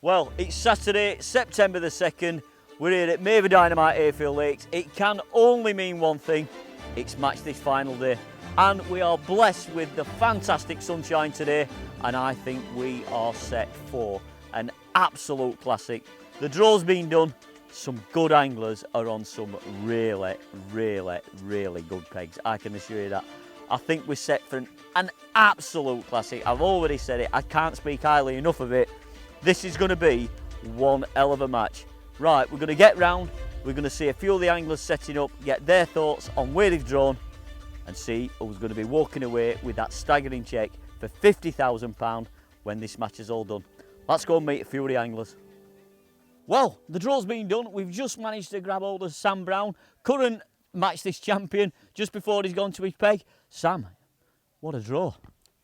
Well, it's Saturday, September the 2nd. We're here at Maver Dynamite Hayfield Lakes. It can only mean one thing. It's match this final day. And we are blessed with the fantastic sunshine today. And I think we are set for an absolute classic. The draw's been done. Some good anglers are on some really good pegs. I can assure you that. I think we're set for an absolute classic. I've already said it. I can't speak highly enough of it. This is going to be one hell of a match. Right, we're going to get round, we're going to see a few of the anglers setting up, get their thoughts on where they've drawn and see who's going to be walking away with that staggering cheque for £50,000 when this match is all done. Let's go and meet a few of the anglers. Well, the draw's been done. We've just managed to grab hold of Sam Brown, current match this champion, just before he's gone to his peg. Sam, what a draw.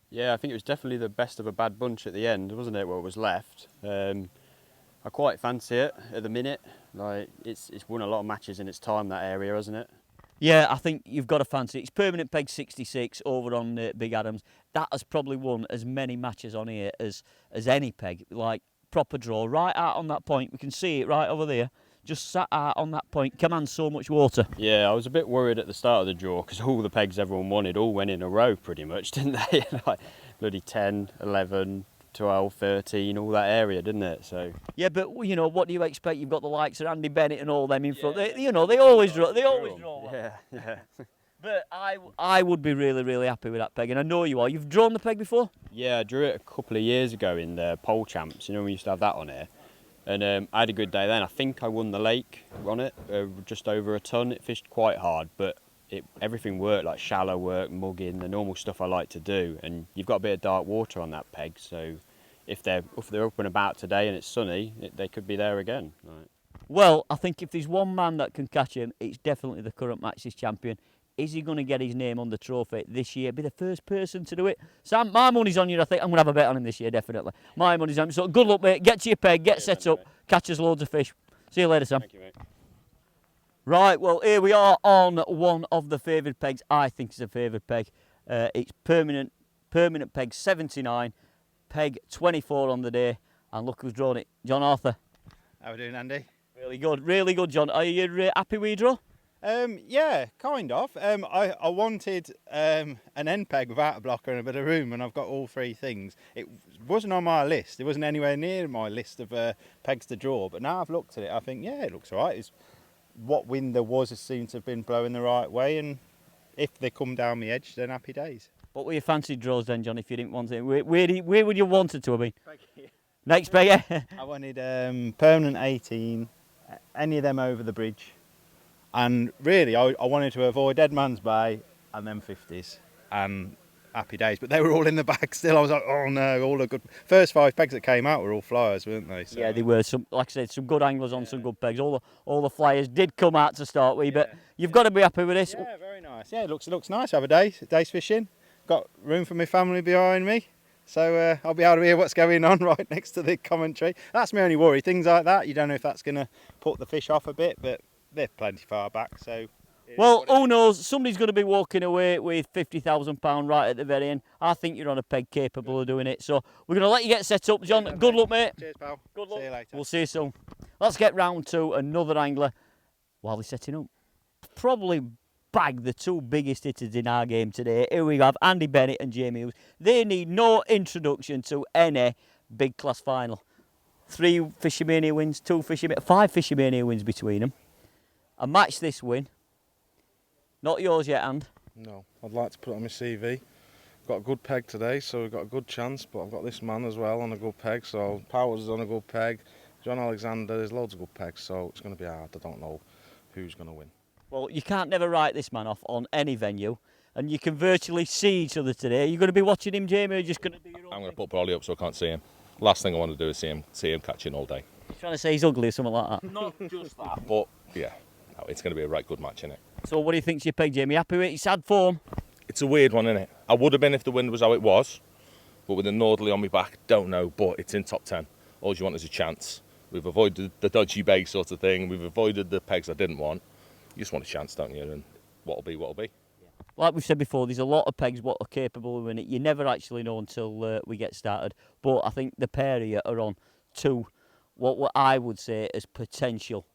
Yeah, I think it was definitely the best of a bad bunch at the end, wasn't it, what was left? I quite fancy it at the minute. Like it's won a lot of matches in its time, that area, hasn't it? Yeah, I think you've got to fancy it. It's permanent peg 66 over on B.Adams. That has probably won as many matches on here as any peg. Like, proper draw, right out on that point. We can see it right over there. Just sat out on that point, commands so much water. Yeah, I was a bit worried at the start of the draw because all the pegs everyone wanted all went in a row pretty much, didn't they? Like bloody 10, 11, 12, 13, all that area, didn't it? So yeah, but you know, what do you expect? You've got the likes of Andy Bennett and all them in front. They always draw. They always draw well. Yeah. But I would be really happy with that peg, and I know you are. You've drawn the peg before? Yeah, I drew it a couple of years ago in the pole champs. You know, we used to have that on here. And I had a good day then. I think I won the lake on it, just over a ton. It fished quite hard, but everything worked, like shallow work, mugging, the normal stuff I like to do. And you've got a bit of dark water on that peg, so if they're up and about today and it's sunny, they could be there again. Right. Well, I think if there's one man that can catch him, it's definitely the current Matches champion. Is he going to get his name on the trophy this year? Be the first person to do it? Sam, my money's on you. I think I'm going to have a bet on him this year, definitely. My money's on him. So good luck, mate. Get to your peg, get set up, catch us loads of fish. See you later, Sam. Thank you, mate. Right, well, here we are on one of the favoured pegs. I think it's a favoured peg. It's permanent peg 79, peg 24 on the day. And look who's drawn it. Jon Arthur. How are we doing, Andy? Really good, John. Are you happy with your draw? Yeah, kind of. I wanted an end peg without a blocker and a bit of room, and I've got all three things. It wasn't on my list. It wasn't anywhere near my list of pegs to draw. But now I've looked at it, I think, yeah, it looks all right. It's, what wind there was seemed to have been blowing the right way, and if they come down the edge, then happy days. What were your fancy draws then, John, if you didn't want it? Where would you want it to have been? Next peg, yeah. I wanted permanent 18, any of them over the bridge. And really, I wanted to avoid Dead Man's Bay and them 50s and happy days. But they were all in the bag still. I was like, oh no, all the good. First 5 pegs that came out were all flyers, weren't they? So, yeah, they were. Some, like I said, some good anglers on some good pegs. All the flyers did come out to start with, but you've got to be happy with this. Yeah, very nice. Yeah, it looks nice. Have a day's fishing. Got room for my family behind me. So I'll be able to hear what's going on right next to the commentary. That's my only worry. Things like that, you don't know if that's going to put the fish off a bit, but they're plenty far back, so... Well, who knows? Somebody's going to be walking away with £50,000 right at the very end. I think you're on a peg capable of doing it. So we're going to let you get set up, John. Good luck, mate. Cheers, pal. Good luck. See you later. We'll see you soon. Let's get round to another angler while they're setting up. Probably bagged the two biggest hitters in our game today. Here we have Andy Bennett and Jamie Hughes. They need no introduction to any big class final. 3 Fishermania wins, 5 Fishermania wins between them. A match this win. Not yours yet, and? No, I'd like to put it on my CV. Got a good peg today, so we've got a good chance, but I've got this man as well on a good peg, so Powers is on a good peg. John Alexander, there's loads of good pegs, so it's going to be hard. I don't know who's going to win. Well, you can't never write this man off on any venue, and you can virtually see each other today. You're going to be watching him, Jamie, or just going to do your own I'm going to thing? put Brolly up so I can't see him. Last thing I want to do is see him catching all day. You're trying to say he's ugly or something like that? Not just that, but yeah. No, it's going to be a right good match, innit? So what do you think's your peg, Jamie? Happy with it? It's had form. It's a weird one, innit? I would have been if the wind was how it was, but with a northerly on my back, don't know, but it's in top 10. All you want is a chance. We've avoided the dodgy bag sort of thing. We've avoided the pegs I didn't want. You just want a chance, don't you? And what'll be, what'll be. Like we've said before, there's a lot of pegs what are capable of winning it. You never actually know until we get started. But I think the pair of you are on two what I would say as potential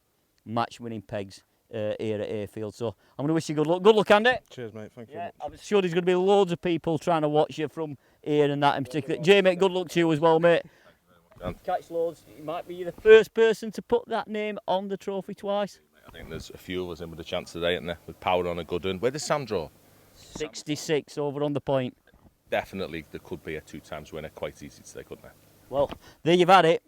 match-winning pegs here at Hayfield. So I'm going to wish you good luck. Good luck, Andy. Cheers, mate. Thank you. Yeah, I'm sure there's going to be loads of people trying to watch you from here and that in particular. Jamie, good luck to you as well, mate. Catch loads. You might be the first person to put that name on the trophy twice. I think there's a few of us in with a chance today, isn't there? With Power on a good one. Where does Sam draw? 66 over on the point. Definitely, there could be a 2-times winner quite easy today, couldn't there? Well, there you've had it.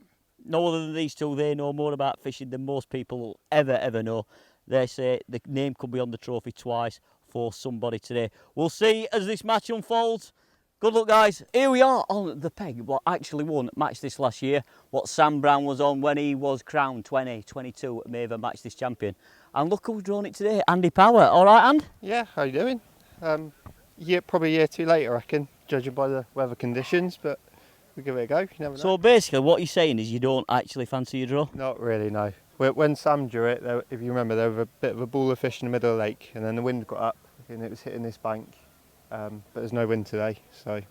No other than these two, they know more about fishing than most people will ever know. They say the name could be on the trophy twice for somebody today. We'll see as this match unfolds. Good luck, guys. Here we are on the peg, what actually won Match This last year, what Sam Brown was on when he was crowned 2022 Maver Match This champion. And look who's drawn it today, Andy Power. All right, And? Yeah, how you doing? Probably a year too late, I reckon, judging by the weather conditions, but we'll give it a go. You never know. So basically, what you're saying is you don't actually fancy your draw? Not really, no. When Sam drew it, if you remember, there was a bit of a ball of fish in the middle of the lake, and then the wind got up, and it was hitting this bank. But there's no wind today, so.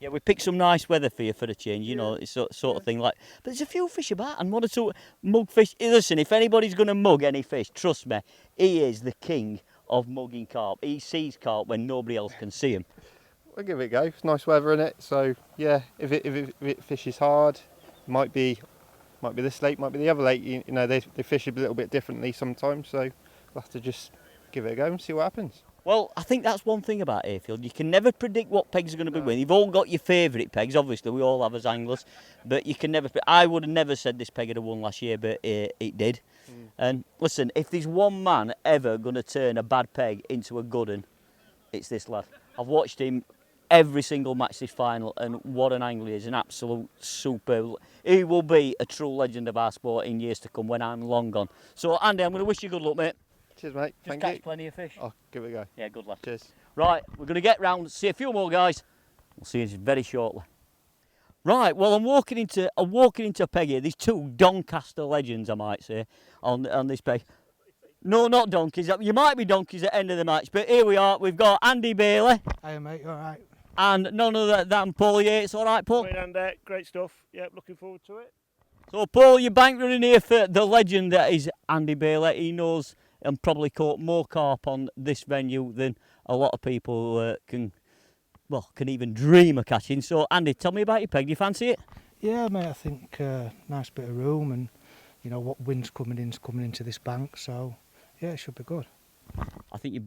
Yeah, we picked some nice weather for you for the change, you know, it's sort of thing like. But there's a few fish about, and one or two mug fish. Listen, if anybody's going to mug any fish, trust me, he is the king of mugging carp. He sees carp when nobody else can see him. We'll give it a go. It's nice weather in it, so yeah. If it fishes hard, might be this lake, might be the other lake. You know, they fish a little bit differently sometimes, so we'll have to just give it a go and see what happens. Well, I think that's one thing about Hayfield. You can never predict what pegs are going to be winning. You've all got your favourite pegs, obviously, we all have as anglers, but you can never. I would have never said this peg had won last year, but it did. And listen, if there's one man ever going to turn a bad peg into a good one, it's this lad. I've watched him every single match this final, and what an angler he is, an absolute super. He will be a true legend of our sport in years to come when I'm long gone. So, Andy, I'm going to wish you good luck, mate. Cheers, mate. Just Thank catch you. plenty of fish. I'll give it a go. Yeah, good luck. Cheers. Right, we're going to get round, see a few more guys. We'll see you very shortly. Right, well, I'm walking into a peg here. These two Doncaster legends, I might say, on this peg. No, not donkeys. You might be donkeys at the end of the match, but here we are. We've got Andy Bailey. Hiya, mate. All right. And none other than Paul Yates. All right, Paul? Great, Andy. Great stuff. Yep, looking forward to it. So, Paul, you're bank running here for the legend that is Andy Bailey. He knows and probably caught more carp on this venue than a lot of people can even dream of catching. So, Andy, tell me about your peg. Do you fancy it? Yeah, mate. I think nice bit of room, and you know what wind's coming into this bank. So, yeah, it should be good. I think you'd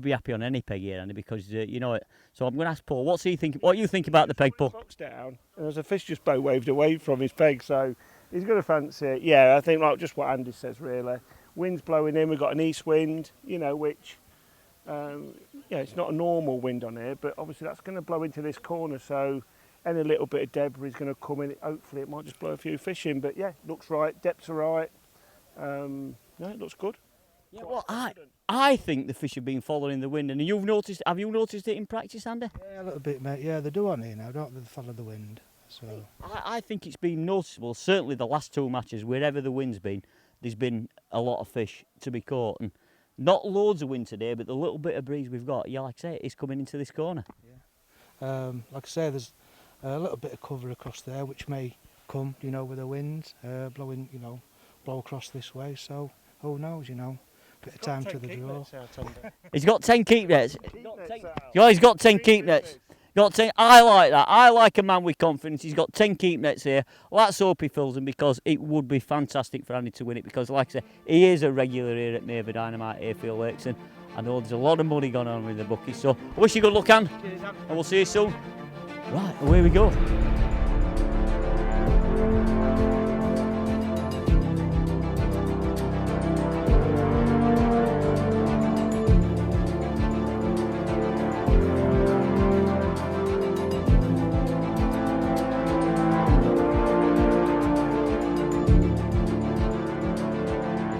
be happy on any peg here, Andy, because you know it. So I'm going to ask Paul, what do you think about the peg, Paul? Box down, and there's a fish just boat waved away from his peg, so he's going to fancy it. Yeah, I think like just what Andy says, really. Wind's blowing in. We've got an east wind, you know, which it's not a normal wind on here, but obviously that's going to blow into this corner. So any little bit of debris is going to come in. Hopefully, it might just blow a few fish in. But yeah, looks right. Depths are right. It looks good. Yeah, well, I think the fish have been following the wind, and have you noticed it in practice, Andy? Yeah, a little bit, mate. Yeah, they do on here now, don't they? They follow the wind. So I think it's been noticeable. Certainly the last two matches, wherever the wind's been, there's been a lot of fish to be caught, and not loads of wind today, but the little bit of breeze we've got, yeah, like I say, it's coming into this corner. Yeah. Like I say, there's a little bit of cover across there, which may come, you know, with the wind blowing, you know, blow across this way. So who knows, you know. Bit of time to the draw. He's got 10 keep nets. He's got 10 keep nets. I like that. I like a man with confidence. He's got 10 keep nets here. Let's hope he fills them, because it would be fantastic for Andy to win it, because like I said, he is a regular here at Maver Dynamite Hayfield Lakes, and I know there's a lot of money going on with the bookies. So I wish you good luck, Anne, and we'll see you soon. Right, away we go.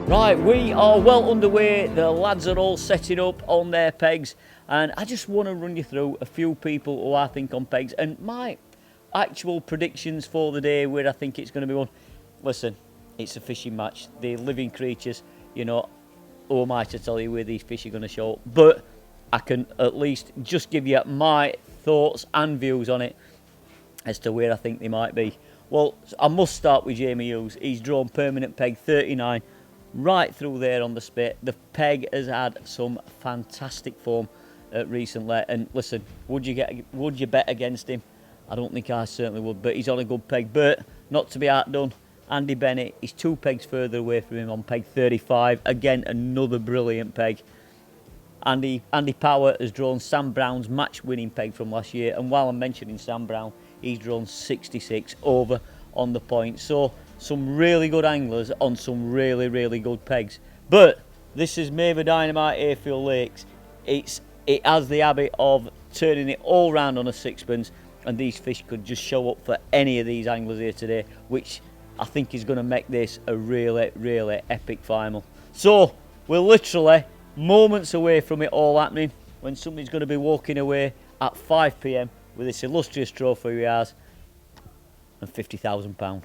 Right, we are well underway. The lads are all setting up on their pegs, and I just want to run you through a few people who I think on pegs and my actual predictions for the day, where I think it's going to be won. Listen, it's a fishing match. They're living creatures, you know. Who am I to tell you where these fish are going to show up? But I can at least just give you my thoughts and views on it as to where I think they might be. Well, I must start with Jamie Hughes. He's drawn permanent peg 39 right through there on the spit. The peg has had some fantastic form recently. And listen, would you bet against him? I don't think I certainly would, but he's on a good peg. But not to be outdone, Andy Bennett is 2 pegs further away from him on peg 35. Again, another brilliant peg. Andy Power has drawn Sam Brown's match-winning peg from last year, and while I'm mentioning Sam Brown, he's drawn 66 over on the point. So some really good anglers on some really, really good pegs. But this is Maver Dynamite Hayfield Lakes. It has the habit of turning it all round on a sixpence, and these fish could just show up for any of these anglers here today, which I think is going to make this a really, really epic final. So we're literally moments away from it all happening, when somebody's going to be walking away at 5 p.m. with this illustrious trophy he has and £50,000.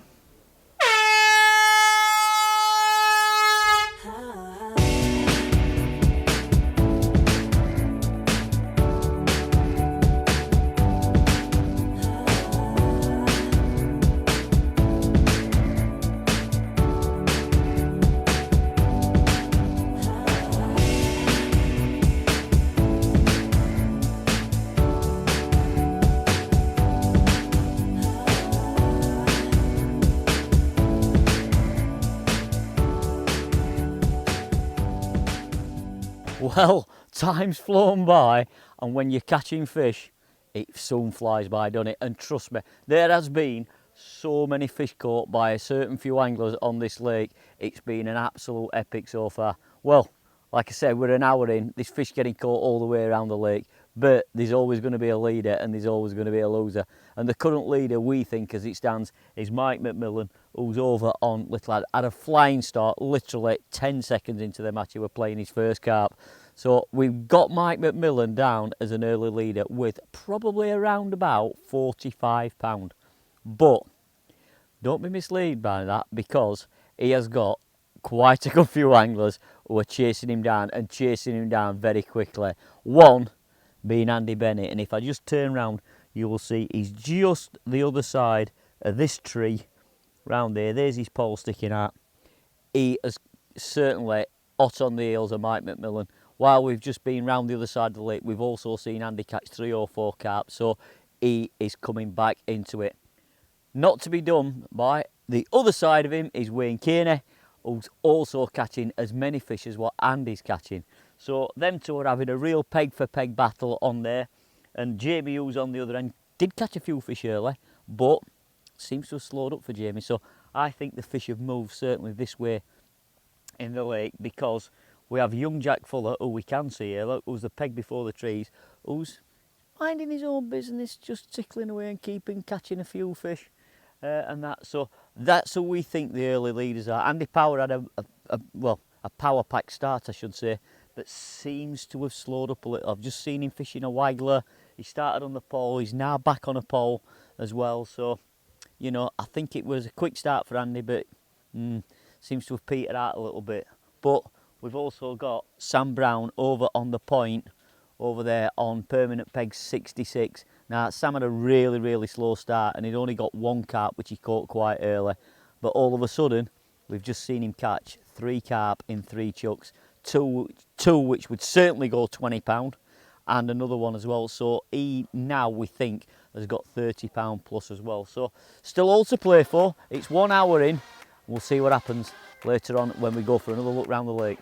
Well, time's flown by, and when you're catching fish, it soon flies by, doesn't it? And trust me, there has been so many fish caught by a certain few anglers on this lake. It's been an absolute epic so far. Well, like I said, we're an hour in, this fish getting caught all the way around the lake, but there's always going to be a leader and there's always going to be a loser. And the current leader, we think, as it stands, is Mike McMillan, who's over on Little Lad. Had a flying start, literally 10 seconds into the match, he was playing his first carp. So we've got Mike McMillan down as an early leader with probably around about £45. But don't be misled by that, because he has got quite a good few anglers who are chasing him down, and chasing him down very quickly. One being Andy Bennett, and if I just turn round, you will see he's just the other side of this tree round there. There's his pole sticking out. He is certainly hot on the heels of Mike McMillan. While we've just been round the other side of the lake, we've also seen Andy catch 3 or 4 carp, so he is coming back into it. Not to be done by the other side of him is Wayne Kearney, who's also catching as many fish as what Andy's catching. So them two are having a real peg for peg battle on there. And Jamie Hughes on the other end did catch a few fish early, but seems to have slowed up for Jamie. So I think the fish have moved certainly this way in the lake, because we have young Jack Fuller, who we can see here, look, who's the peg before the trees, who's minding his own business, just tickling away and catching a few fish and that. So that's who we think the early leaders are. Andy Power had a power pack start, I should say, but seems to have slowed up a little. I've just seen him fishing a waggler. He started on the pole, he's now back on a pole as well. So, you know, I think it was a quick start for Andy, but seems to have petered out a little bit. But we've also got Sam Brown over on the point, over there on permanent peg 66. Now, Sam had a really, really slow start, and he'd only got 1 carp, which he caught quite early. But all of a sudden, we've just seen him catch 3 carp in 3 chucks, two which would certainly go £20, and another one as well. So he now, we think, has got £30 plus as well. So still all to play for. It's 1 hour in. We'll see what happens later on when we go for another look round the lake.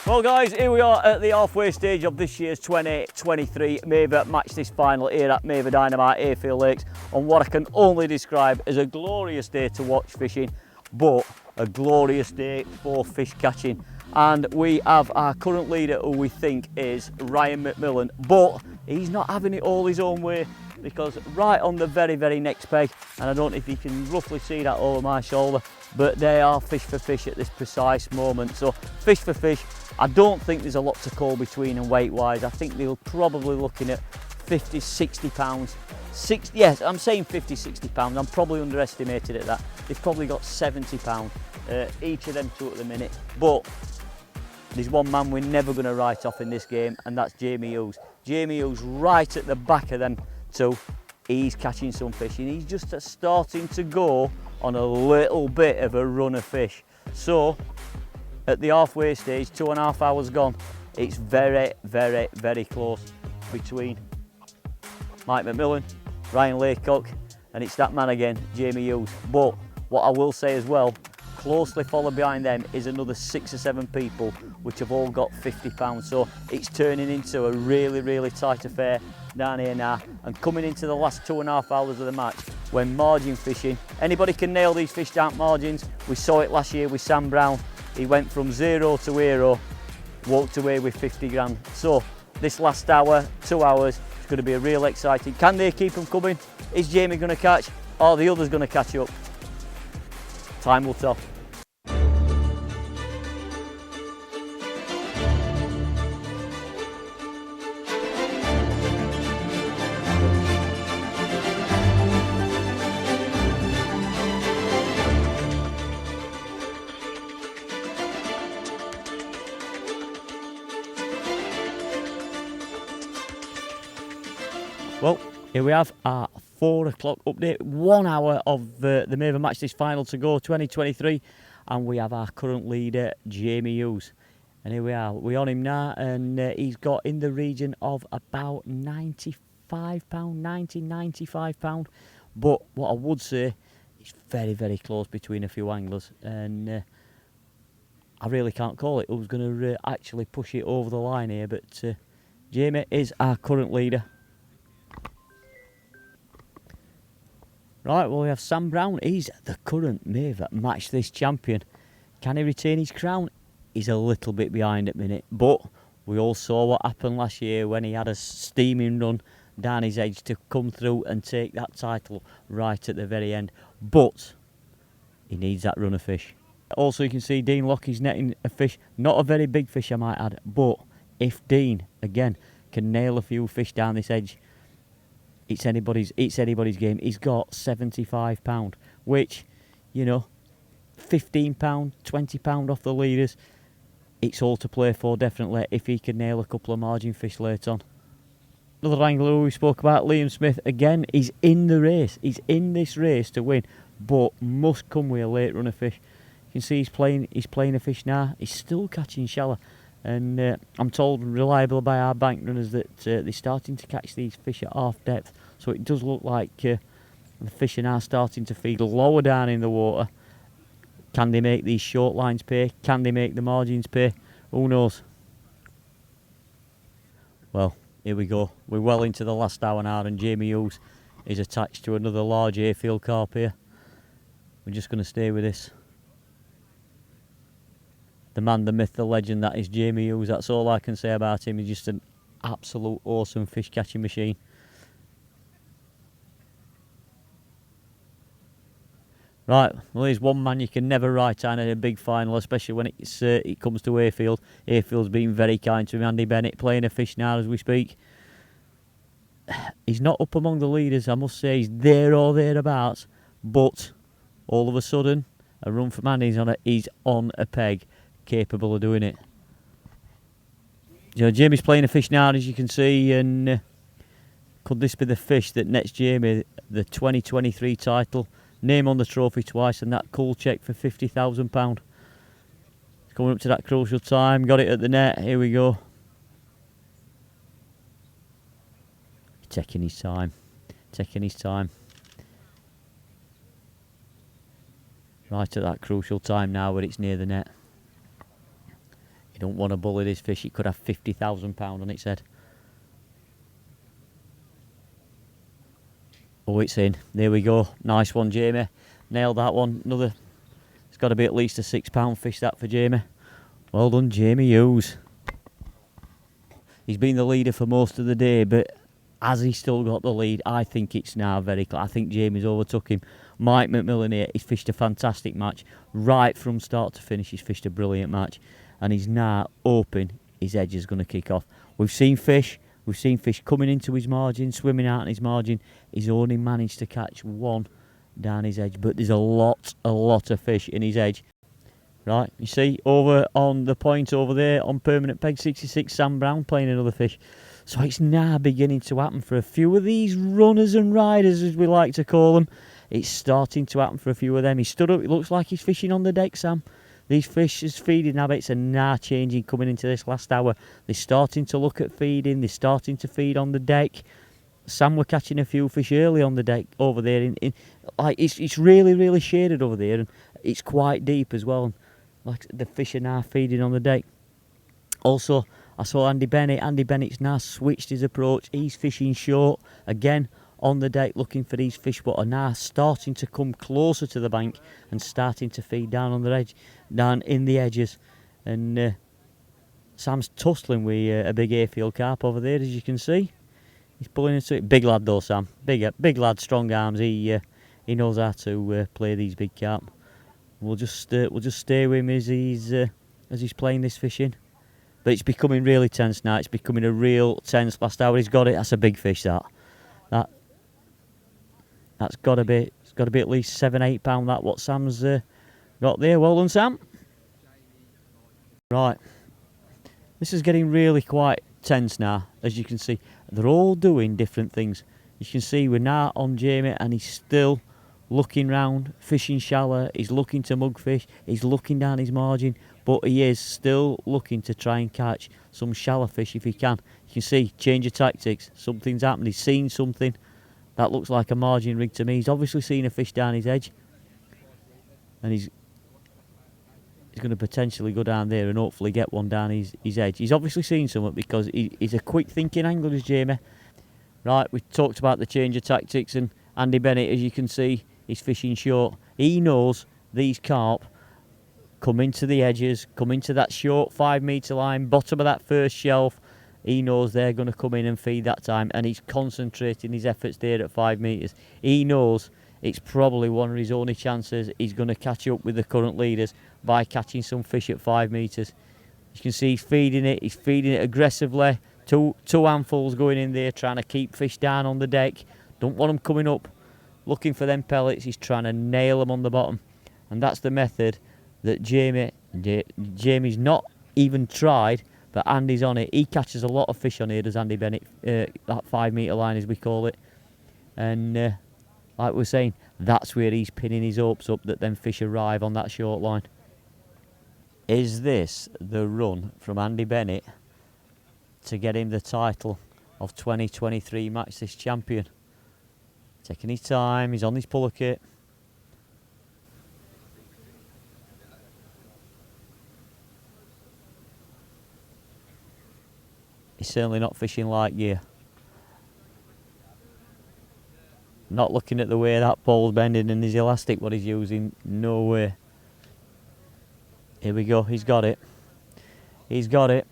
Well guys, here we are at the halfway stage of this year's 2023 Maver Match This Final here at Maver Dynamite Hayfield Lakes, on what I can only describe as a glorious day to watch fishing, but a glorious day for fish catching. And we have our current leader, who we think is Ryan McMillan, but he's not having it all his own way. because right on the very, very next peg, and I don't know if you can roughly see that over my shoulder, but they are fish for fish at this precise moment. So fish for fish, I don't think there's a lot to call between them weight wise. I think they're probably looking at 50, 60 pounds. Yes, I'm saying 50, 60 pounds. I'm probably underestimated at that. They've probably got 70 pounds, each of them two at the minute. But there's one man we're never going to write off in this game, and that's Jamie Hughes. Jamie Hughes right at the back of them two. He's catching some fish, and he's just starting to go on a little bit of a run of fish. So at the halfway stage, 2.5 hours gone, it's very, very, very close between Mike McMillan, Ryan Laycock, and it's that man again, Jamie Hughes. But what I will say as well, closely followed behind them is another 6 or 7 people which have all got 50 pounds. So it's turning into a really, really tight affair down here now. And coming into the last 2.5 hours of the match, when margin fishing, anybody can nail these fish down margins. We saw it last year with Sam Brown. He went from 0 to hero, walked away with 50 grand. So this last hour, 2 hours, it's going to be a real exciting. Can they keep them coming? Is Jamie going to catch, or the others going to catch up? Time will tell. Well, here we have our 4 o'clock update. 1 hour of the Maver match this final to go, 2023, and we have our current leader, Jamie Hughes. And here we are, we're on him now, and he's got in the region of about £95, 90, £95. But what I would say, it's very, very close between a few anglers, and I really can't call it who's going to actually push it over the line here, but Jamie is our current leader. Right, well, we have Sam Brown. He's the current Maver Match This champion. Can he retain his crown? He's a little bit behind at the minute, but we all saw what happened last year when he had a steaming run down his edge to come through and take that title right at the very end. But he needs that run of fish. Also, you can see Dean Lockie's netting a fish. Not a very big fish, I might add, but if Dean, again, can nail a few fish down this edge, it's anybody's game. He's got £75, which, you know, £15, £20 off the leaders. It's all to play for, definitely, if he can nail a couple of margin fish late on. Another angler who we spoke about, Liam Smith, again, he's in the race. He's in this race to win, but must come with a late run of fish. You can see he's playing a fish now. He's still catching shallow. And I'm told, reliable by our bank runners, that they're starting to catch these fish at half depth. So it does look like the fish are now starting to feed lower down in the water. Can they make these short lines pay? Can they make the margins pay? Who knows? Well, here we go. We're well into the last hour now, and Jamie Hughes is attached to another large Hayfield carp here. We're just going to stay with this. The man, the myth, the legend, that is Jamie Hughes. That's all I can say about him. He's just an absolute awesome fish catching machine. Right, well, there's one man you can never write down in a big final, especially when it comes to Hayfield. Hayfield's been very kind to him. Andy Bennett playing a fish now as we speak. He's not up among the leaders, I must say. He's there or thereabouts, but all of a sudden, a run from Andy's he's on a peg, capable of doing it. You know, Jamie's playing a fish now, as you can see, and could this be the fish that nets Jamie the 2023 title? Name on the trophy twice, and that cool check for £50,000. Coming up to that crucial time, got it at the net. Here we go. Taking his time, taking his time. Right at that crucial time now, where it's near the net. You don't want to bully this fish. It could have £50,000 on its head. Oh, it's in. There we go. Nice one, Jamie. Nailed that one. Another. It's got to be at least a £6 fish, that, for Jamie. Well done, Jamie Hughes. He's been the leader for most of the day, but Has he still got the lead? I think it's now very clear. I think Jamie's overtook him. Mike McMillan here, he's fished a fantastic match. Right from start to finish, he's fished a brilliant match. And he's now hoping his edge is going to kick off. We've seen fish coming into his margin, swimming out in his margin. He's only managed to catch one down his edge, but there's a lot of fish in his edge. Right, you see, over on the point over there, on permanent peg 66, Sam Brown playing another fish. So it's now beginning to happen for a few of these runners and riders, as we like to call them. It's starting to happen for a few of them. He stood up, it looks like he's fishing on the deck, Sam. These fish's feeding habits are now changing coming into this last hour. They're starting to look at feeding, they're starting to feed on the deck. Sam were catching a few fish early on the deck over there. It's really shaded over there, and it's quite deep as well. Like the fish are now feeding on the deck. Also, I saw Andy Bennett. Andy Bennett's now switched his approach. He's fishing short again on the deck, looking for these fish, but are now starting to come closer to the bank and starting to feed down on the edge, down in the edges. And Sam's tussling with a big Hayfield carp over there, as you can see. He's pulling into it. Big lad though, Sam. Big lad, strong arms. He knows how to play these big carp. We'll just stay with him as he's playing this fishing. But it's becoming really tense now. It's becoming a real tense last hour. He's got it. That's a big fish. That's got to be. It's got to be at least 7-8 pound. That what Sam's got there. Well done, Sam. Right. This is getting really quite tense now. As you can see, they're all doing different things. You can see we're now on Jamie, and he's still looking round, fishing shallow. He's looking to mugfish. He's looking down his margin, but he is still looking to try and catch some shallow fish if he can. You can see, change of tactics. Something's happened. He's seen something. That looks like a margin rig to me. He's obviously seen a fish down his edge, and he's going to potentially go down there and hopefully get one down his edge. He's obviously seen something because he's a quick thinking angler, is Jamie. Right, we talked about the change of tactics, and Andy Bennett, as you can see, he's fishing short. He knows these carp come into the edges, come into that short 5 metre line, bottom of that first shelf. He knows they're going to come in and feed that time, and he's concentrating his efforts there at 5 metres. He knows it's probably one of his only chances. He's going to catch up with the current leaders by catching some fish at 5 metres. You can see he's feeding it aggressively. Two handfuls going in there, trying to keep fish down on the deck. Don't want them coming up looking for them pellets. He's trying to nail them on the bottom, and that's the method that Jamie's not even tried, but Andy's on it. He catches a lot of fish on here, does Andy Bennett, that 5 metre line as we call it. And like we were saying, that's where he's pinning his hopes up that them fish arrive on that short line. Is this the run from Andy Bennett to get him the title of 2023 Match This Champion? Taking his time, he's on his puller kit. He's certainly not fishing like gear. Not looking at the way that pole's bending and his elastic what he's using, no way. Here we go, he's got it. He's got it.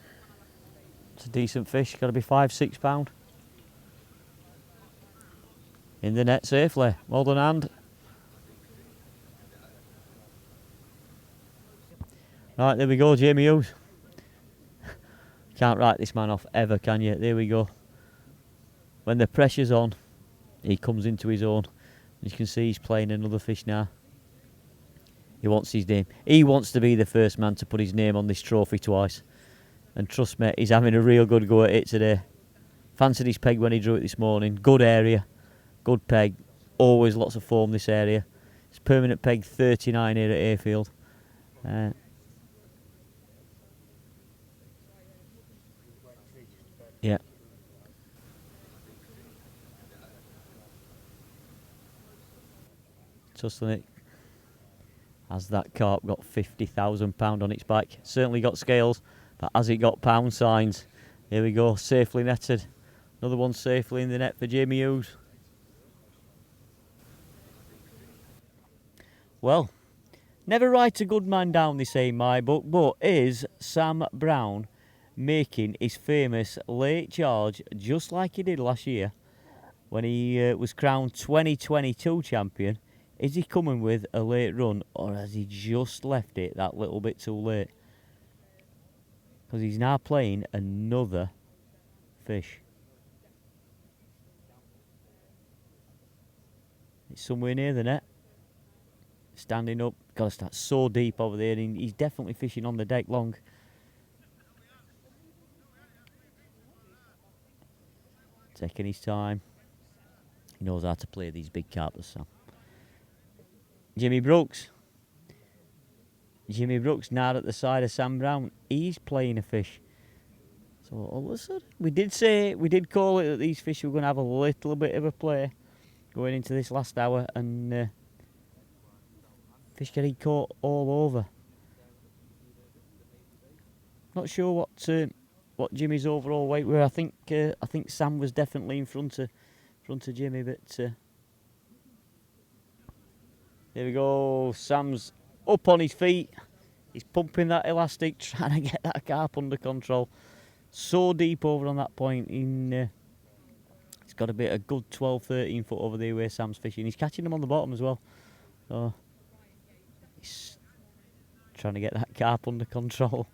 It's a decent fish, got to be 5-6 pound. In the net safely. Well done, hand. Right, there we go, Jamie Hughes. Can't write this man off ever, can you? There we go. When the pressure's on, he comes into his own. You can see he's playing another fish now. He wants his name. He wants to be the first man to put his name on this trophy twice. And trust me, he's having a real good go at it today. Fancied his peg when he drew it this morning. Good area. Good peg. Always lots of form this area. It's permanent peg 39 here at Hayfield. Yeah. Tussling it. Has that carp got 50,000 pound on its back? Certainly got scales, but has it got pound signs? Here we go, safely netted. Another one safely in the net for Jamie Hughes. Well, never write a good man down, they say in my book, but is Sam Brown making his famous late charge, just like he did last year when he was crowned 2022 champion. Is he coming with a late run, or has he just left it that little bit too late? Because he's now playing another fish. It's somewhere near the net. Standing up, got to start so deep over there, and he's definitely fishing on the deck long. Taking his time. He knows how to play these big carpers, Sam. Jimmy Brooks. Jimmy Brooks now at the side of Sam Brown. He's playing a fish. So all of a sudden, we did call it that these fish were going to have a little bit of a play going into this last hour, and fish getting caught all over. Not sure what Jimmy's overall weight were. I think Sam was definitely in front of Jimmy, but there we go. Sam's up on his feet. He's pumping that elastic, trying to get that carp under control. So deep over on that point. It's got to be a good 12, 13 foot over there where Sam's fishing. He's catching them on the bottom as well. So he's trying to get that carp under control.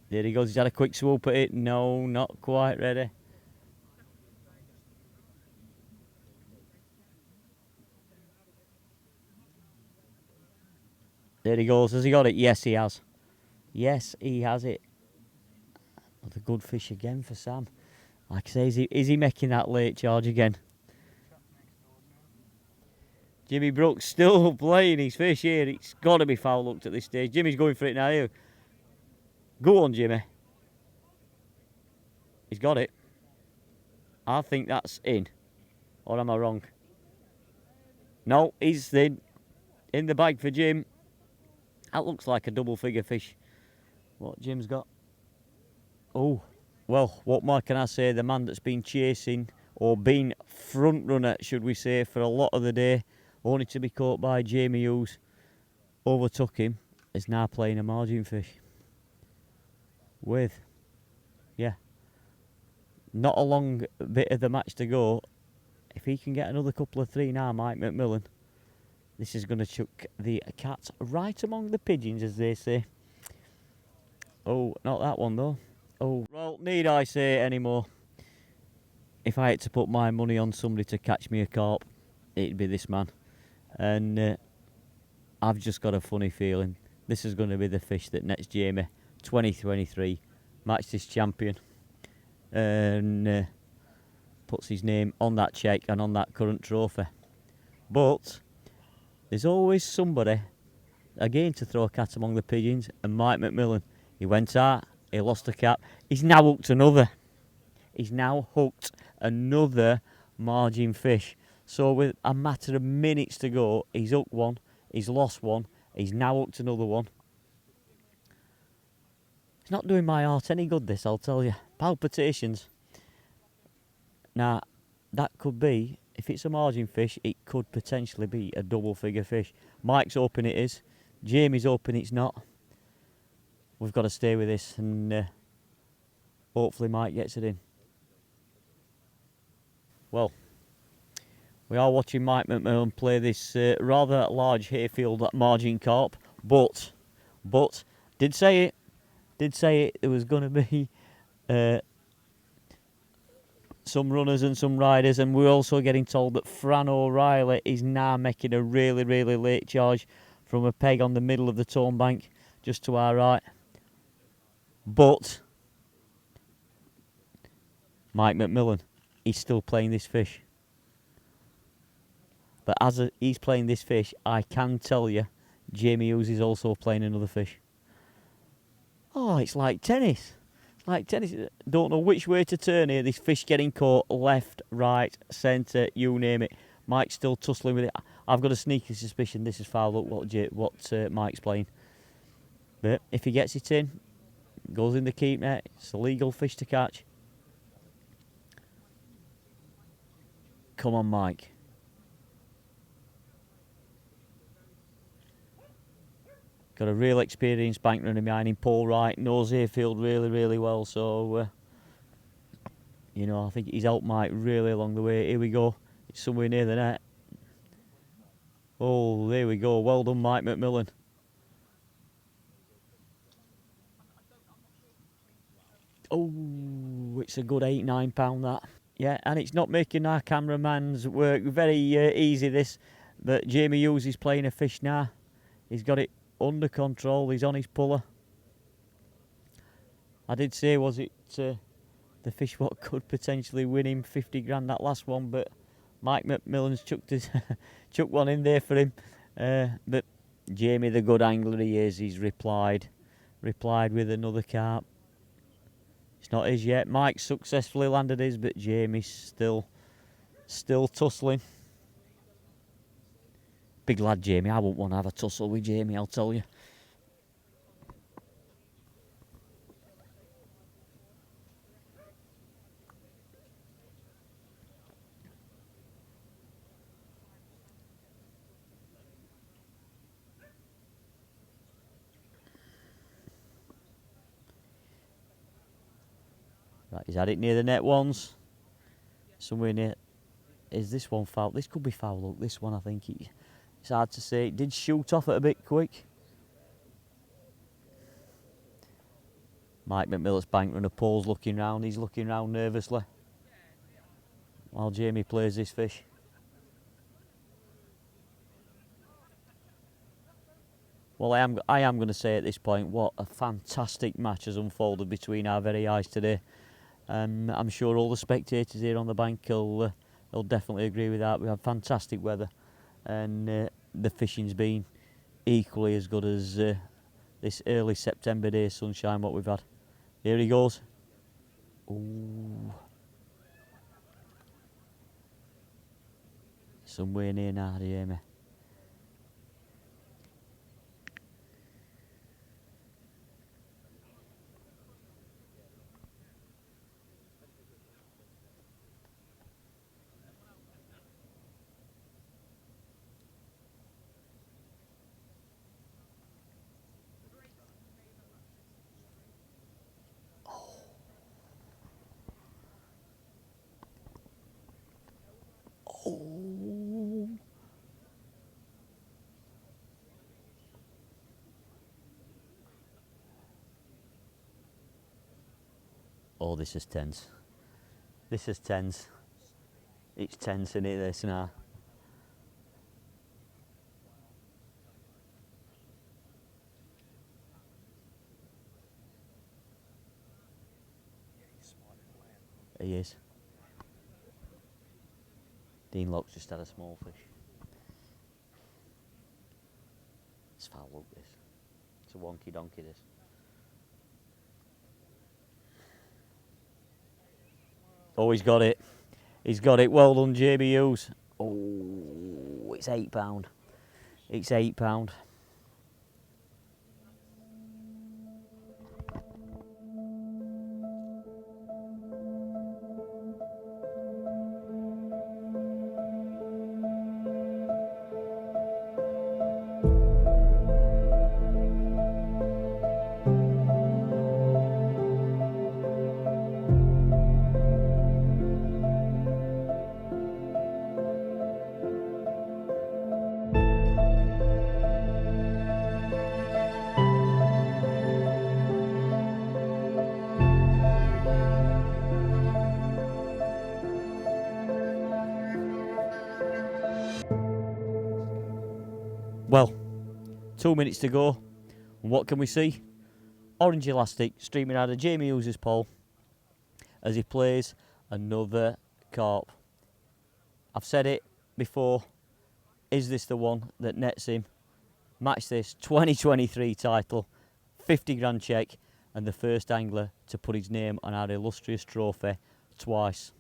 There he goes. He's had a quick swoop at it. No, not quite ready. There he goes. Has he got it? Yes, he has. Yes, he has it. Another good fish again for Sam. Like I say, is he making that late charge again? Jimmy Brooks still playing his fish here. It's got to be foul looked at this stage. Jimmy's going for it now. Here. Go on, Jimmy. He's got it. I think that's in. Or am I wrong? No, he's in. In the bag for Jim. That looks like a double figure fish. What Jim's got. Oh, well, what more can I say? The man that's been chasing, or been front runner, should we say, for a lot of the day, only to be caught by Jamie Hughes, overtook him, is now playing a margin fish. With, yeah, not a long bit of the match to go. If he can get another couple of three now, Mike McMillan, this is going to chuck the cat right among the pigeons, as they say. Oh, not that one though. Oh, well, need I say anymore? If I had to put my money on somebody to catch me a carp, it'd be this man. And I've just got a funny feeling this is going to be the fish that nets Jamie 2023 Match This champion, and puts his name on that cheque and on that current trophy. But there's always somebody again to throw a cat among the pigeons, and Mike McMillan, he went out, he lost a cap, he's now hooked another. He's now hooked another margin fish. So with a matter of minutes to go, he's hooked one, he's lost one, he's now hooked another one. It's not doing my heart any good, this, I'll tell you. Palpitations. Now, that could be, if it's a margin fish, it could potentially be a double figure fish. Mike's hoping it is. Jamie's hoping it's not. We've got to stay with this, and hopefully Mike gets it in. Well, we are watching Mike McMillan play this rather large Hayfield margin carp, but did say it there was going to be some runners and some riders, and we're also getting told that Fran O'Reilly is now making a really late charge from a peg on the middle of the tone bank just to our right. But Mike McMillan, he's still playing this fish. But as he's playing this fish, I can tell you, Jamie Hughes is also playing another fish. Oh, it's like tennis. It's like tennis. Don't know which way to turn here. This fish getting caught left, right, centre, you name it. Mike's still tussling with it. I've got a sneaky suspicion this is foul. Look what Mike's playing. But if he gets it in, goes in the keep net, it's a legal fish to catch. Come on, Mike. Got a real experienced bank running behind him. Paul Wright knows Hayfield really, really well. So, you know, I think he's helped Mike really along the way. Here we go. It's somewhere near the net. Oh, there we go. Well done, Mike McMillan. Oh, it's a good £8-9 that. Yeah, and it's not making our cameraman's work very easy, this. But Jamie Hughes is playing a fish now. He's got it under control. He's on his puller. I did say, was it the fish what could potentially win him 50 grand, that last one, but Mike McMillan's chucked one in there for him. But Jamie, the good angler he is, he's replied with another carp. It's not his yet. Mike successfully landed his, but Jamie's still tussling. Big lad, Jamie. I wouldn't want to have a tussle with Jamie, I'll tell you. Right, he's had it near the net once. Somewhere near. Is this one foul? This could be foul. Look, this one, I think. It's hard to say. It did shoot off it a bit quick. Mike McMillan's bank runner. Paul's looking round. He's looking round nervously while Jamie plays this fish. Well, I am going to say at this point, what a fantastic match has unfolded between our very eyes today. I'm sure all the spectators here on the bank will definitely agree with that. We had fantastic weather, and the fishing's been equally as good as this early September day sunshine what we've had. Here he goes. Ooh. Somewhere near now, do you hear me? Oh, this is tense. This is tense. It's tense, isn't it, this now? He is. Dean Locke's just had a small fish. It's foul, look, this. It's a wonky donkey, this. Oh, he's got it. He's got it. Well done, Jamie Hughes. Oh, it's £8. It's £8. Well, 2 minutes to go. And what can we see? Orange elastic streaming out of Jamie Hughes' pole as he plays another carp. I've said it before. Is this the one that nets him? Match this 2023 title, 50 grand check, and the first angler to put his name on our illustrious trophy twice.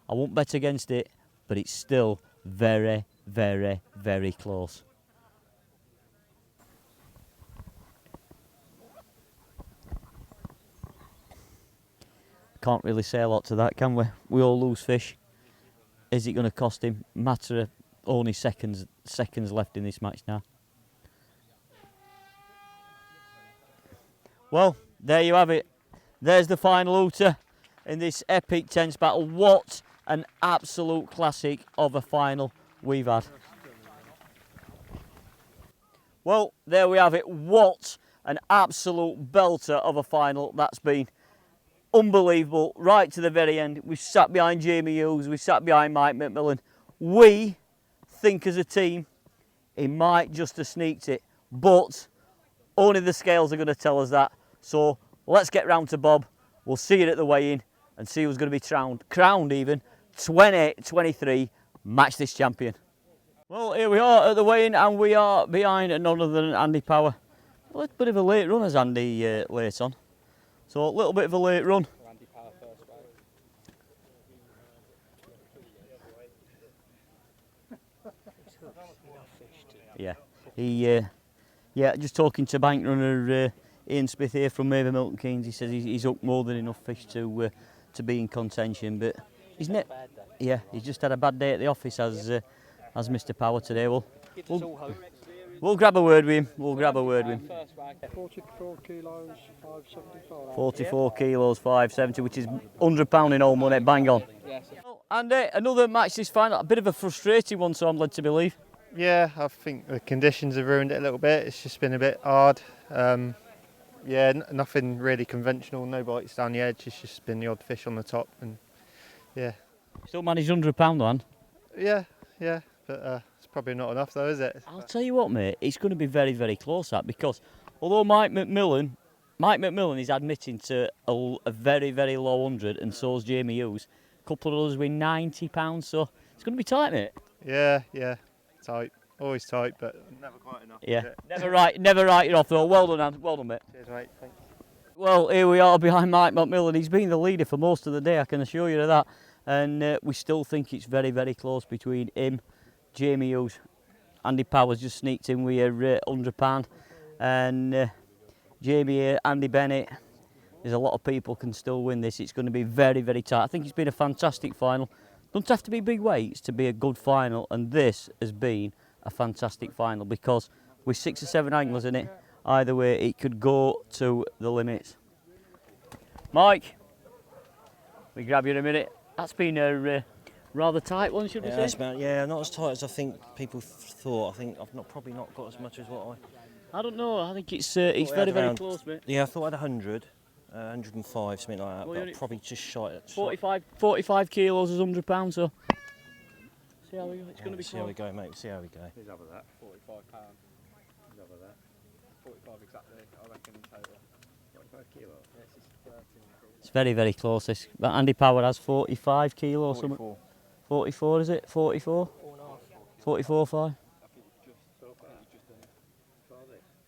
I won't bet against it, but it's still very, very, very close. Can't really say a lot to that, can we? We all lose fish. Is it going to cost him? Matter of only seconds left in this match now. Well, there you have it. There's the final hooter in this epic tense battle. What an absolute classic of a final we've had. Well, there we have it. What an absolute belter of a final that's been. Unbelievable, right to the very end. We've sat behind Jamie Hughes, we've sat behind Mike McMillan. We think as a team he might just have sneaked it, but only the scales are going to tell us that. So let's get round to Bob. We'll see it at the weigh-in and see who's going to be crowned even 2023 Match This champion. Well, here we are at the weigh-in and we are behind none other than Andy Power. A little bit of a late run as Andy late on. So a little bit of a late run. Yeah, just talking to bank runner Ian Smith here from Maver Milton Keynes. He says he's hooked more than enough fish to be in contention, but he's just had a bad day at the office as Mr. Power today. We'll grab a word with him. 44 kilos, 575. 44 kilos, 570, which is £100 in old money, bang on. Yes. And another match this final, a bit of a frustrating one, so I'm led to believe. Yeah, I think the conditions have ruined it a little bit. It's just been a bit hard. Nothing really conventional, no bites down the edge. It's just been the odd fish on the top, and yeah. Still managed £100 though, Yeah, but it's probably not enough though, is it? I'll tell you what, mate, it's going to be very, very close that, because although Mike McMillan is admitting to a very, very low 100, and so's Jamie Hughes. A couple of others with £90, so it's going to be tight, mate. Yeah, tight. Always tight, but never quite enough. Yeah, never write it off though. Well done, Anne. Well done, mate. Cheers, mate. Thanks. Well, here we are behind Mike McMillan. He's been the leader for most of the day, I can assure you of that. And we still think it's very, very close between him, Jamie Hughes. Andy Powers just sneaked in with £100. And Jamie, Andy Bennett. There's a lot of people can still win this. It's going to be very, very tight. I think it's been a fantastic final. Doesn't have to be big weights to be a good final. And this has been a fantastic final, because with 6 or 7 anglers in it, either way it could go to the limits. Mike, we grab you in a minute. That's been a rather tight one, should we say? Not as tight as I think people thought. I think I've probably not got as much as what I don't know. I think it's very, very close, mate. Yeah, I thought I had 100, 105, something like that. Well, but probably just shy at 45 kilos is £100, so see how we go. It's going to be see how we go, mate. See how we go. He's over that. £45. He's over that. 45 exactly, I reckon, in total. 45 kilos. Yes, it's 13. It's very, very close. This. But Andy Power has 45 kilos. 44. 44, is it? 44? 44, 5.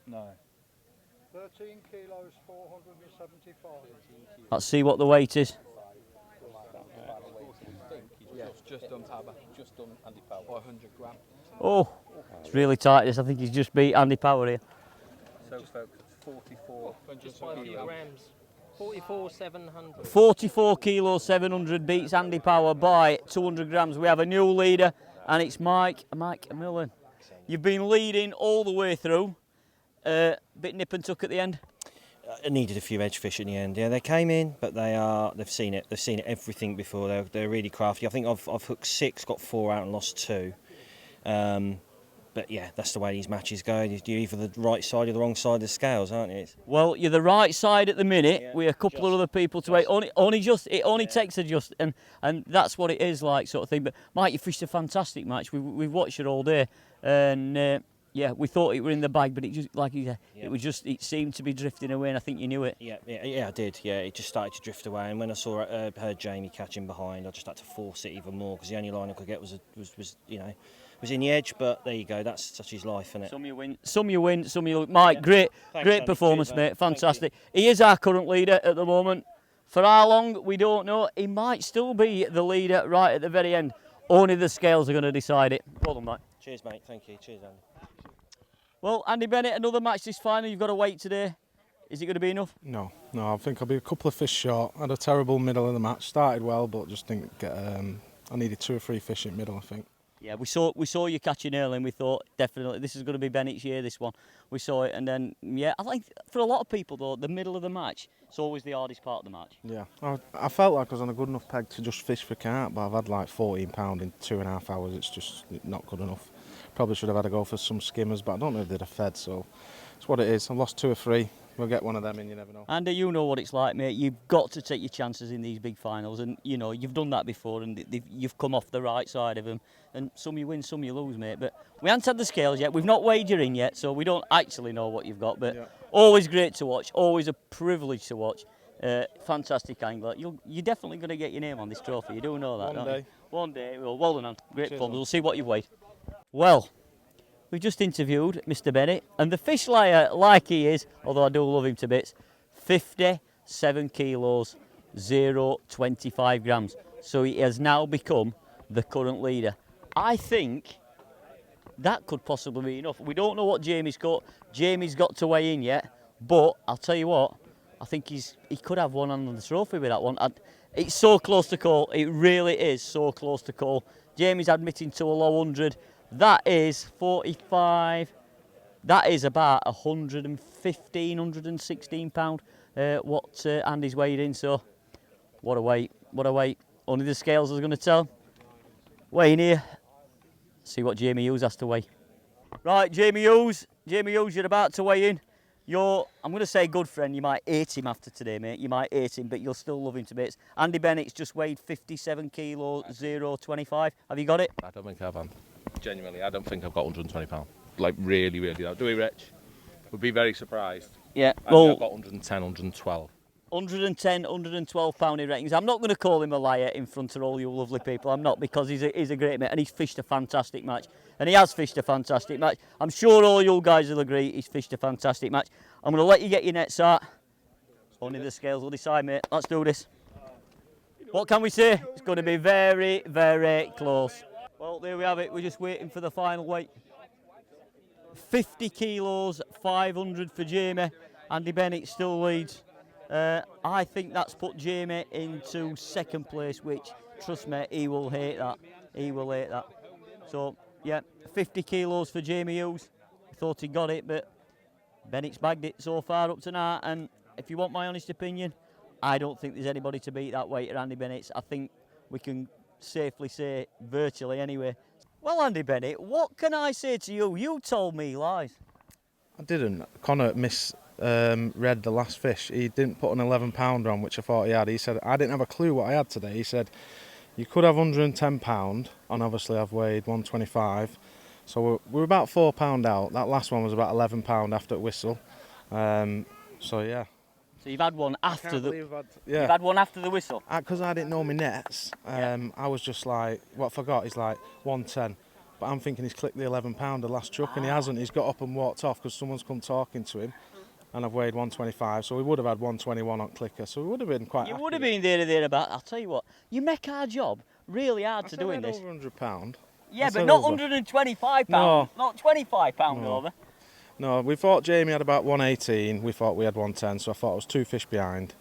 No. 13 kilos, 475. Let's see what the weight is. Yeah, just done Power. Just done Andy Power. 500 grams. Oh, it's really tight. This. I think he's just beat Andy Power here. So, folks, 44. Just by a few grams. 44, 700. 44 kilos, 700 beats Andy Power by 200 grams. We have a new leader, and it's Mike McMillan. You've been leading all the way through. Bit nip and tuck at the end. I needed a few edge fish in the end. Yeah, they came in, but they've seen it. They've seen everything before. They're really crafty. I think I've hooked 6, got 4 out, and lost 2. But yeah, that's the way these matches go. You're either the right side or the wrong side of the scales, aren't you? Well, you're the right side at the minute. With a couple of other people to wait. It only takes a just, and that's what it is like, sort of thing. But Mike, you fished a fantastic match. We've watched it all day, and yeah, we thought it were in the bag, but it just, like you said, it seemed to be drifting away, and I think you knew it. Yeah, I did. Yeah, it just started to drift away, and when I heard Jamie catching behind, I just had to force it even more, because the only line I could get was in the edge. But there you go. That's such his life, isn't it? Some you win, some you lose. Mike, great performance, mate. Fantastic. He is our current leader at the moment. For how long, we don't know. He might still be the leader right at the very end. Only the scales are going to decide it. Well done, Mike. Cheers, mate. Thank you. Cheers, Andy. Well, Andy Bennett, another match this final. You've got to wait today. Is it going to be enough? No, I think I'll be a couple of fish short. I had a terrible middle of the match. Started well, but just didn't get. I needed 2 or 3 fish in middle, I think. Yeah, we saw you catching early and we thought definitely this is going to be Bennett's year, this one. We saw it and then, yeah, I think for a lot of people though, the middle of the match, it's always the hardest part of the match. Yeah, I felt like I was on a good enough peg to just fish for carp, but I've had like £14 in 2.5 hours. It's just not good enough. Probably should have had a go for some skimmers, but I don't know if they'd have fed, so it's what it is. I've lost 2 or 3. We'll get one of them in, you never know. Andy, you know what it's like, mate. You've got to take your chances in these big finals, and you know you've done that before, and you've come off the right side of them. And some you win, some you lose, mate. But we haven't had the scales yet. We've not weighed you in yet, so we don't actually know what you've got. But always great to watch. Always a privilege to watch. Fantastic angler. You're definitely going to get your name on this trophy. You do know that, don't you? One day. Well done, man. Great fun. We'll see what you've weighed. Well. We've just interviewed Mr. Bennett, and the fish liar, like he is, although I do love him to bits, 57 kilos, 0.25 grams. So he has now become the current leader. I think that could possibly be enough. We don't know what Jamie's got. Jamie's got to weigh in yet, but I'll tell you what, I think he could have one on the trophy with that one. It's so close to call. It really is so close to call. Jamie's admitting to a low 100. That is 45. That is about 115, 116 pound. What Andy's weighed in. So, what a weight! What a weight! Only the scales are going to tell. Weigh in here. See what Jamie Hughes has to weigh. Right, Jamie Hughes. Jamie Hughes, you're about to weigh in. I'm going to say good friend. You might hate him after today, mate. You might hate him, but you'll still love him to bits. Andy Bennett's just weighed 57 kilos, 0.25. Have you got it? I don't think I've had. Genuinely, I don't think I've got £120. Like, really, really. Do we, Rich? We'd be very surprised. Yeah. I think I've got 110, 112. 110, 112 pound he reckons. I'm not going to call him a liar in front of all you lovely people. I'm not, because he's a great mate and he's fished a fantastic match. And he has fished a fantastic match. I'm sure all you guys will agree he's fished a fantastic match. I'm going to let you get your nets out. Only the scales will decide, mate. Let's do this. What can we say? It's going to be very, very close. Well, there we have it. We're just waiting for the final weight. 50 kilos, 500 for Jamie. Andy Bennett still leads. I think that's put Jamie into second place, which, trust me, he will hate that. He will hate that. So, yeah, 50 kilos for Jamie Hughes. I thought he got it, but Bennett's bagged it so far up to now. And if you want my honest opinion, I don't think there's anybody to beat that weight at Andy Bennett's. I think we can safely say virtually anyway. Well, Andy Bennett, what can I say to you? You told me lies. I didn't. Connor read the last fish. He didn't put an 11 pounder on, which I thought he had. He said, I didn't have a clue what I had today. He said, you could have 110 pound, and obviously I've weighed 125. So we're about £4 out. That last one was about 11 pound after whistle. So yeah. So you've had one after the. Yeah. You've had one after the whistle. Because I didn't know my nets, I was just like, what I forgot is like 110. But I'm thinking he's clicked the 11 pounder last chuck, and he hasn't. He's got up and walked off because someone's come talking to him, and I've weighed 125. So we would have had 121 on clicker. So we would have been quite. You would have been there about. I'll tell you what. You make our job really hard to doing this. Over £100. Yeah, but not £125. No. Not £25 over. No, we thought Jamie had about 118. We thought we had 110, so I thought I was 2 fish behind.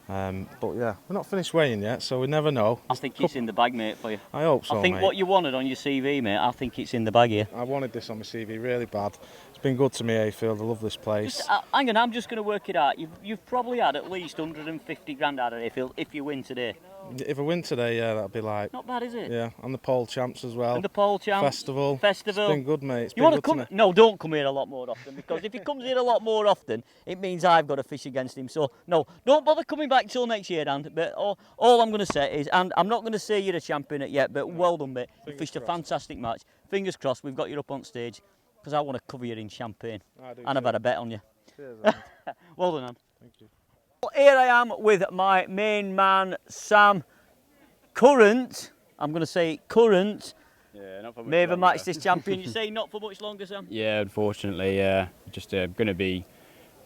But yeah, we're not finished weighing yet, so we never know. I think it's in the bag, mate, for you. I hope so, I think mate. what you wanted on your CV, mate, I think it's in the bag here. I wanted this on my CV really bad. It's been good to me, Hayfield. I love this place. Hang on, I'm just going to work it out. You've probably had at least 150 grand out of Hayfield if you win today. If I win today, yeah, that'll be like... Not bad, is it? Yeah, and the pole champs as well. And the pole champs. Festival. It's been good, mate. It's you been want to come? No, don't come here a lot more often, because if he comes here a lot more often, it means I've got to fish against him. So, no, don't bother coming back till next year, Dan. But all I'm going to say is, and I'm not going to say you're a champion yet, but well done, mate. You fished a fantastic match. Fingers crossed we've got you up on stage, because I want to cover you in champagne. And I've had a bet on you. Cheers, well done, Dan. Thank you. Well, here I am with my main man, Sam. Current, I'm going to say current, Maver Match this champion. You say not for much longer, Sam? Yeah, unfortunately, just going to be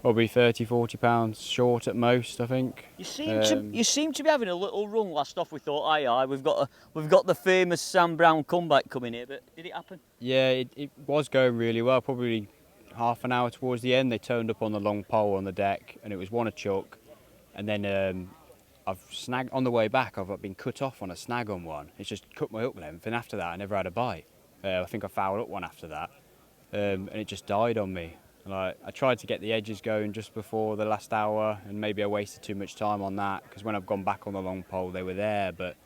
probably 30-40 pounds short at most, I think. You seem to be having a little run. Last off, we thought, aye, we've got the famous Sam Brown comeback coming here, but did it happen? Yeah, it was going really well. Probably half an hour towards the end, they turned up on the long pole on the deck, and it was one a chuck, and then. I've snagged on the way back. I've been cut off on a snag on one. It's just cut my hook length, and after that, I never had a bite. I think I fouled up one after that, and it just died on me. Like, I tried to get the edges going just before the last hour, and maybe I wasted too much time on that, because when I've gone back on the long pole, they were there. But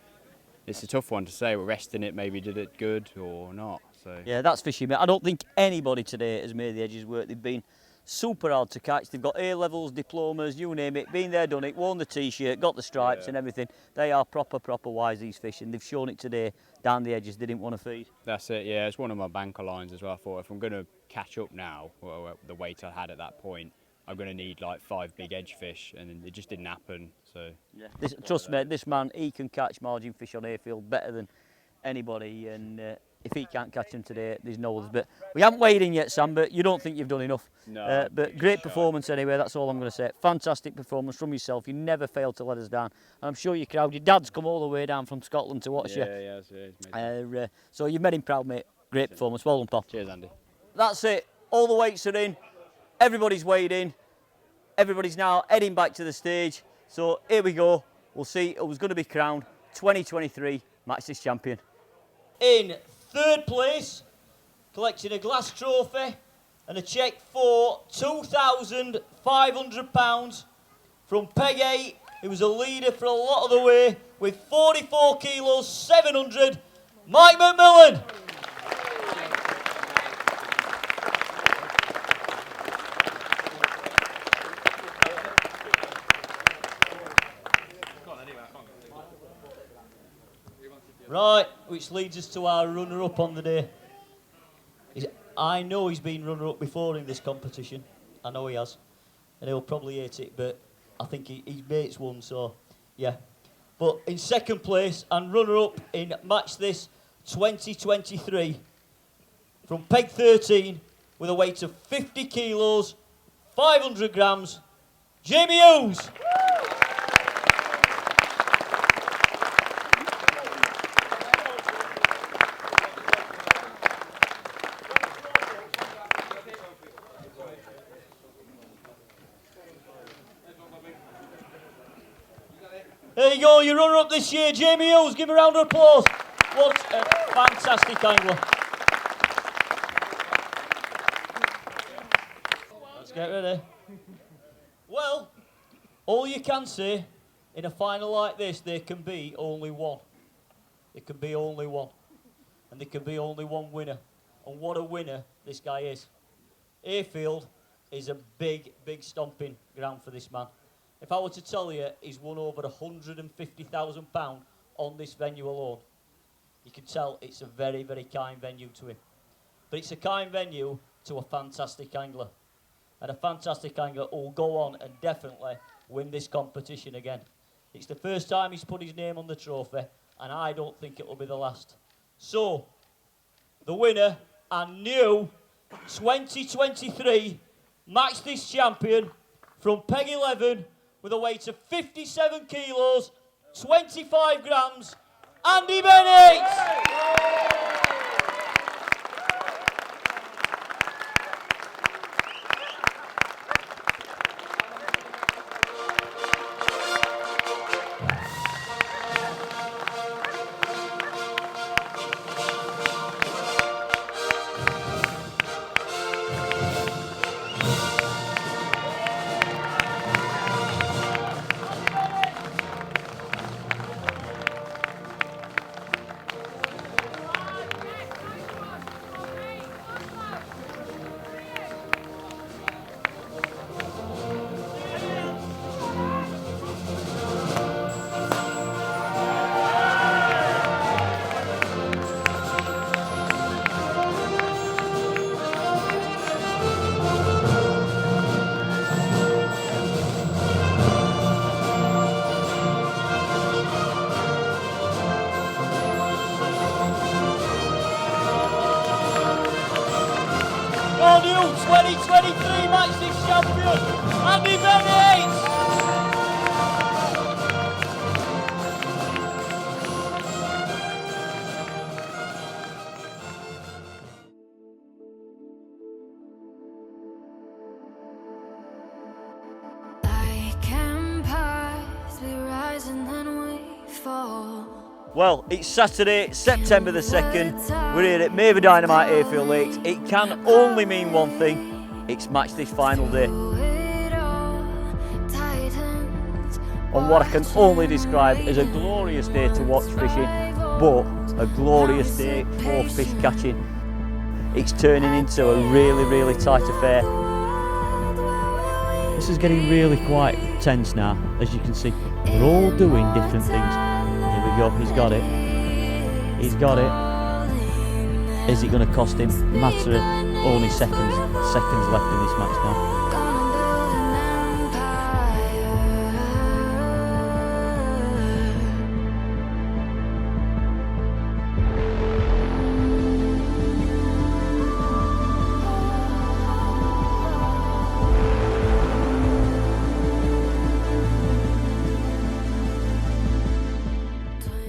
it's a tough one to say. We're resting it, maybe did it good or not. So yeah, that's fishing, mate. I don't think anybody today has made the edges work. They've been super hard to catch. They've got A-levels, diplomas, you name it. Been there, done it, worn the T-shirt, got the stripes and everything. They are proper wise, these fish, and they've shown it today down the edges. They didn't want to feed. that's it, yeah. It's one of my banker lines as well. I thought if I'm going to catch up now, the weight I had at that point, I'm going to need like 5 big edge fish, and it just didn't happen. So Trust me, this man, he can catch margin fish on Hayfield better than anybody, and if he can't catch them today, there's no others. But we haven't weighed in yet, Sam, but you don't think you've done enough. No. But great performance anyway, that's all I'm going to say. Fantastic performance from yourself. You never failed to let us down. And I'm sure your crowd, your dad's come all the way down from Scotland to watch you. Yeah. So you've made him proud, mate. Great performance. Well done, pal. Cheers, Andy. That's it. All the weights are in. Everybody's weighed in. Everybody's now heading back to the stage. So here we go. We'll see who's going to be crowned 2023 Match This champion. In third place, collecting a glass trophy and a cheque for £2,500 from Peg 8, who was a leader for a lot of the way with 44 kilos 700, Mike McMillan. Right, which leads us to our runner-up on the day. I know he's been runner-up before in this competition. I know he has. And he'll probably hate it, but I think his mates won, so yeah. But in second place and runner-up in Match This 2023 from Peg 13 with a weight of 50 kilos, 500 grams, Jamie Hughes. There you go, your runner-up this year, Jamie Hughes. Give him a round of applause. What a fantastic angler. Let's get ready. Well, all you can say in a final like this, there can be only one. There can be only one. And there can be only one winner. And what a winner this guy is. Hayfield is a big stomping ground for this man. If I were to tell you he's won over £150,000 on this venue alone, you can tell it's a very kind venue to him. But it's a kind venue to a fantastic angler. And a fantastic angler who will go on and definitely win this competition again. It's the first time he's put his name on the trophy, and I don't think it will be the last. So, the winner and new 2023 Match This champion from Peg 11, with a weight of 57 kilos, 25 grams, Andy Bennett! Your new 2023 Match This champion, Andy Bennett! Like empires, we rise and then we fall. Well, it's Saturday, September the 2nd. We're here at Maver Dynamite Hayfield Lakes. It can only mean one thing. It's match this final day. On what I can only describe as a glorious day to watch fishing, but a glorious day for fish catching. It's turning into a really, really tight affair. This is getting really quite tense now, as you can see. We're all doing different things. Here we go, he's got it. He's got it. Is it going to cost him? Matter of only seconds left in this match now.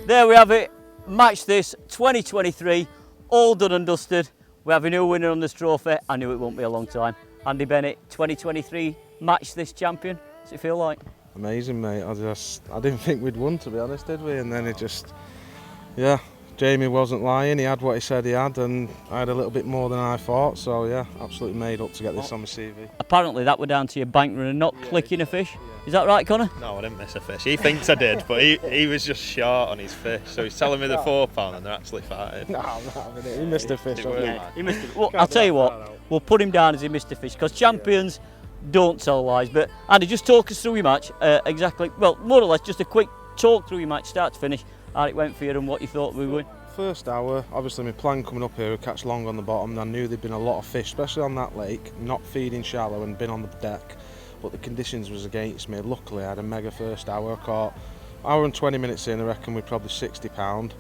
There we have it, match this 2023, all done and dusted. We have a new winner on this trophy. I knew it won't be a long time. Andy Bennett, 2023 match this champion. What's it feel like? Amazing, mate. I didn't think we'd won, to be honest, did we? And then it just, yeah, Jamie wasn't lying. He had what he said he had, and I had a little bit more than I thought. So yeah, absolutely made up to get this on my CV. Apparently that were down to your bank run and not clicking a fish. Is that right, Connor? No, I didn't miss a fish. He thinks I did, but he was just short on his fish. So he's telling me they're £4 and they're actually £5. No, I'm not having it. He missed a fish. He missed it. Well, I'll tell you what, we'll put him down as he missed a fish because champions don't tell lies. But Andy, just talk us through your match. Exactly, well, more or less, just a quick talk through your match, start to finish, how it went for you and what you thought we would win. First hour, obviously my plan coming up here would catch long on the bottom. I knew there'd been a lot of fish, especially on that lake, not feeding shallow and been on the deck. But the conditions was against me. Luckily I had a mega first hour. I caught hour and 20 minutes in, I reckon we're probably £60.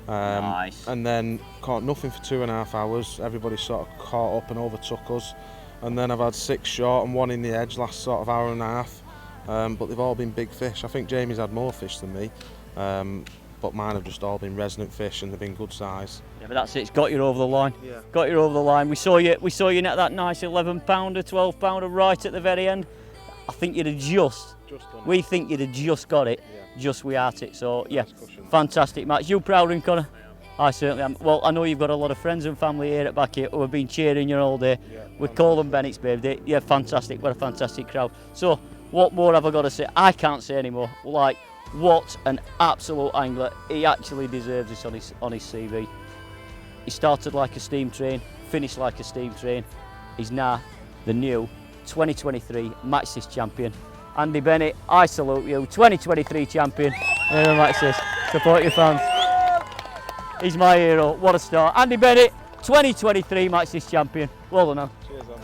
Nice. And then caught nothing for 2.5 hours. Everybody sort of caught up and overtook us. And then I've had 6 short and 1 in the edge last sort of hour and a half. But they've all been big fish. I think Jamie's had more fish than me. But mine have just all been resonant fish and they've been good size. Yeah, but that's it, it's got you over the line. Yeah. Got you over the line. We saw you net that nice 11-pounder, 12-pounder right at the very end. I think you'd have we think you'd have just got it, just we at it. So yeah, fantastic match. You proud of him, Connor? I certainly am. Well, I know you've got a lot of friends and family here at back here who have been cheering you all day. Yeah, we call them Bennett's birthday. Yeah, fantastic. What a fantastic crowd. So what more have I got to say? I can't say anymore. Like, what an absolute angler. He actually deserves this on his CV. He started like a steam train, finished like a steam train. He's now the new 2023 Match This champion. Andy Bennett, I salute you, 2023 champion. And Match This, support your fans. He's my hero, what a start. Andy Bennett, 2023 Match This champion. Well done, man. Cheers, man.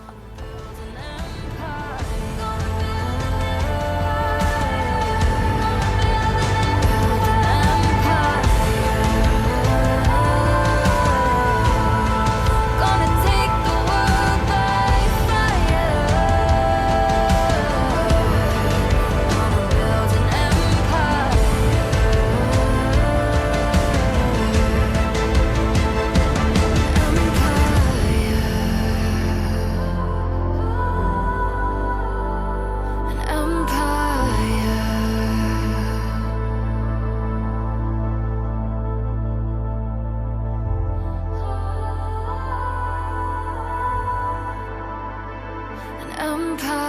Empire.